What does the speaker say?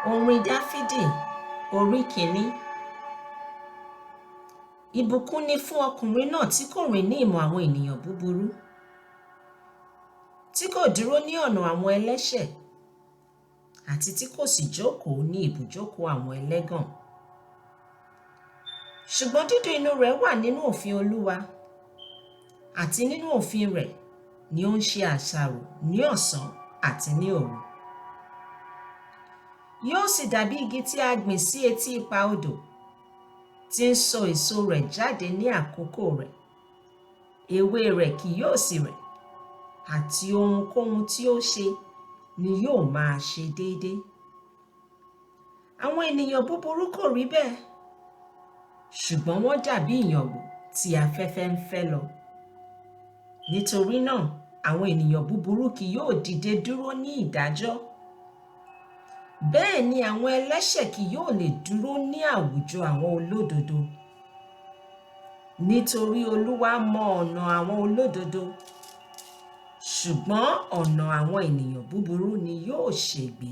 Orin Dáfídì orí kìíní. Ìbùkún ni fún ọkùnrin náà tí kò rìn ní ìmọ̀ àwọn ènìyàn búburú, tí kò dúró ní ọ̀nà àwọn ẹlẹ́ṣẹ̀, àti tí kò sì jókòó ní ibùjókòó àwọn ẹlẹ́gàn. Ṣùgbọ́n dídùn inú rẹ̀ wà nínú òfin Olúwa, àti nínú òfin rẹ̀ ni ó ń ṣe àṣàrò ní ọ̀sán àti ní òru. Yóò sì dàbí igi tí a gbìn sí etí ipa odò, tí ń so èso rẹ̀ jáde ní àkókò rẹ̀. Ewé rẹ̀ kì yóò sì rẹ̀, àti ohunkóhun tí ó ṣe ni yóò máa ṣe déédéé. Àwọn ènìyàn búburú kò rí bẹ́ẹ̀, ṣùgbọ́n wọ́n dàbí ìyàngbò tí afẹ́fẹ́ ń fẹ́ lọ. Nítorí náà, àwọn ènìyàn búburú kì yóò dìde dúró ní ìdájọ́. Bẹ́ẹ̀ ni àwọn ẹlẹ́ṣẹ̀ kì yóò lè dúró ní àwùjọ àwọn olódodo. Nítorí Olúwa mọ ọ̀nà àwọn olódodo, ṣùgbọ́n ọ̀nà àwọn ènìyàn búburú ni yóò ṣègbé.